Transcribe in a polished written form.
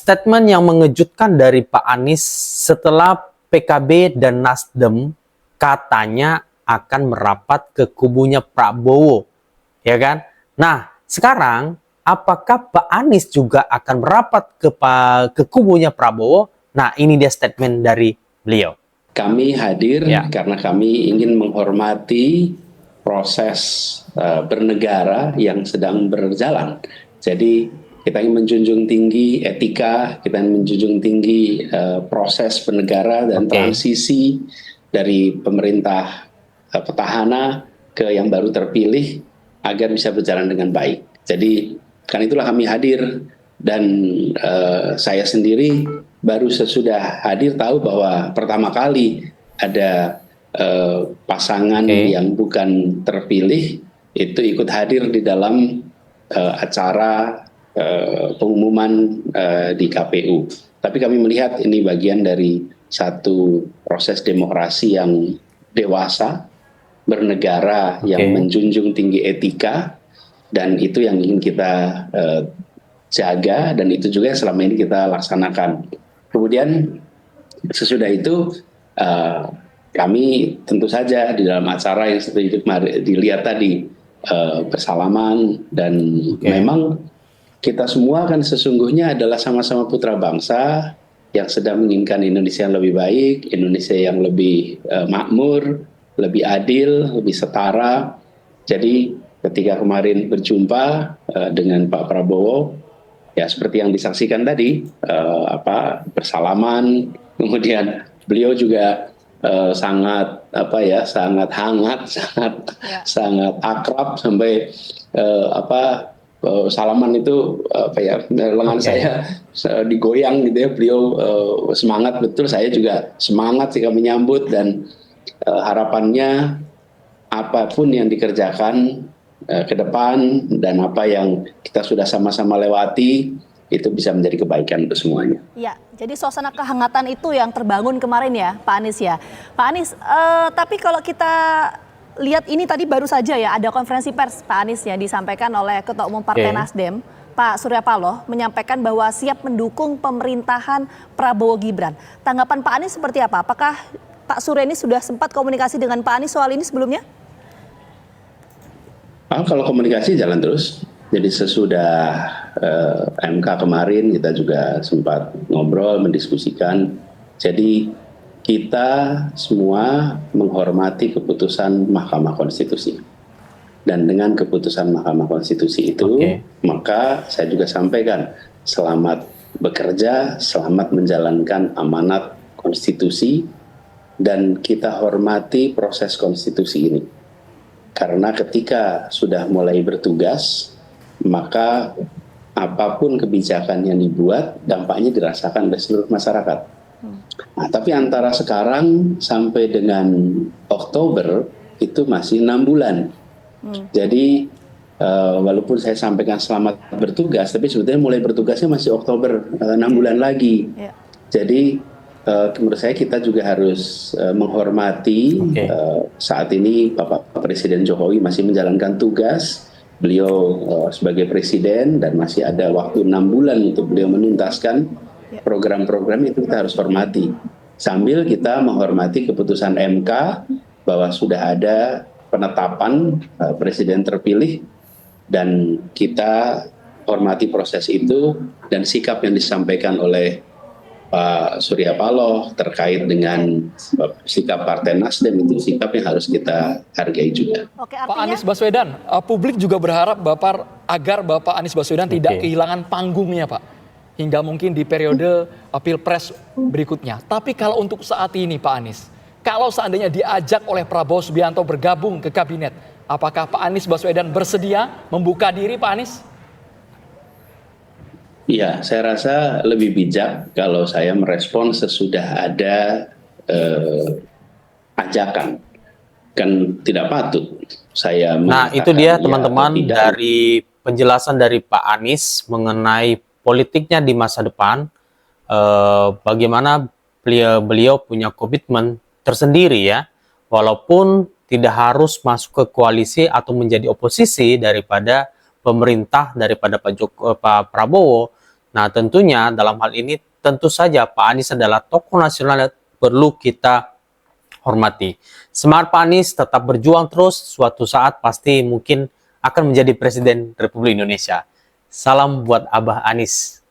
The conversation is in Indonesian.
statement yang mengejutkan dari Pak Anies setelah PKB dan Nasdem katanya akan merapat ke kubunya Prabowo, ya kan? Nah, sekarang apakah Pak Anies juga akan merapat ke kubunya Prabowo? Nah, ini dia statement dari beliau. Kami hadir karena kami ingin menghormati proses bernegara yang sedang berjalan. Jadi kita ingin menjunjung tinggi etika, kita ingin menjunjung tinggi proses bernegara dan transisi dari pemerintah petahana ke yang baru terpilih agar bisa berjalan dengan baik. Jadi kan itulah kami hadir, dan saya sendiri baru sesudah hadir tahu bahwa pertama kali ada pasangan yang bukan terpilih itu ikut hadir di dalam acara pengumuman di KPU. Tapi kami melihat ini bagian dari satu proses demokrasi yang dewasa, bernegara yang menjunjung tinggi etika, dan itu yang ingin kita jaga, dan itu juga yang selama ini kita laksanakan. Kemudian sesudah itu kami tentu saja di dalam acara yang seperti itu dilihat tadi bersalaman, dan memang kita semua kan sesungguhnya adalah sama-sama putra bangsa yang sedang menginginkan Indonesia yang lebih baik, Indonesia yang lebih makmur, lebih adil, lebih setara. Jadi ketika kemarin berjumpa dengan Pak Prabowo, ya seperti yang disaksikan tadi, bersalaman, kemudian beliau juga sangat sangat hangat, sangat akrab, sampai salaman itu lengan saya digoyang gitu ya. Beliau semangat betul, saya juga semangat sih kami menyambut, dan harapannya apapun yang dikerjakan ke depan dan apa yang kita sudah sama-sama lewati itu bisa menjadi kebaikan untuk semuanya. Ya, jadi suasana kehangatan itu yang terbangun kemarin ya, Pak Anies ya. Pak Anies, tapi kalau kita lihat ini tadi baru saja ya ada konferensi pers Pak Anies ya, disampaikan oleh Ketua Umum Partai Nasdem, Pak Surya Paloh, menyampaikan bahwa siap mendukung pemerintahan Prabowo Gibran. Tanggapan Pak Anies seperti apa? Apakah Pak Surya ini sudah sempat komunikasi dengan Pak Anies soal ini sebelumnya? Kalau komunikasi jalan terus. Jadi sesudah MK kemarin kita juga sempat ngobrol, mendiskusikan. Jadi kita semua menghormati keputusan Mahkamah Konstitusi. Dan dengan keputusan Mahkamah Konstitusi itu, maka saya juga sampaikan, selamat bekerja, selamat menjalankan amanat konstitusi, dan kita hormati proses konstitusi ini. Karena ketika sudah mulai bertugas, maka apapun kebijakan yang dibuat, dampaknya dirasakan oleh seluruh masyarakat. Nah, tapi antara sekarang sampai dengan Oktober itu masih 6 bulan. Jadi walaupun saya sampaikan selamat bertugas, tapi sebetulnya mulai bertugasnya masih Oktober, 6 bulan lagi. Jadi menurut saya kita juga harus menghormati saat ini Bapak Presiden Jokowi masih menjalankan tugas. Beliau sebagai presiden dan masih ada waktu 6 bulan untuk beliau menuntaskan program-program, itu kita harus hormati. Sambil kita menghormati keputusan MK bahwa sudah ada penetapan presiden terpilih, dan kita hormati proses itu, dan sikap yang disampaikan oleh Pak Surya Paloh terkait dengan sikap Partai Nasdem itu sikap yang harus kita hargai juga. Pak Anies Baswedan, publik juga berharap agar Bapak Anies Baswedan tidak kehilangan panggungnya, Pak, hingga mungkin di periode Pilpres berikutnya. Tapi kalau untuk saat ini, Pak Anies, kalau seandainya diajak oleh Prabowo Subianto bergabung ke kabinet, apakah Pak Anies Baswedan bersedia membuka diri, Pak Anies? Iya, saya rasa lebih bijak kalau saya merespon sesudah ada ajakan. Kan tidak patut saya mengatakan. Nah, itu dia teman-teman dari penjelasan dari Pak Anies mengenai politiknya di masa depan. Bagaimana beliau punya komitmen tersendiri ya. Walaupun tidak harus masuk ke koalisi atau menjadi oposisi daripada pemerintah, daripada Pak Prabowo. Nah, tentunya dalam hal ini tentu saja Pak Anies adalah tokoh nasional yang perlu kita hormati. Semangat Pak Anies, tetap berjuang terus, suatu saat pasti mungkin akan menjadi Presiden Republik Indonesia. Salam buat Abah Anies.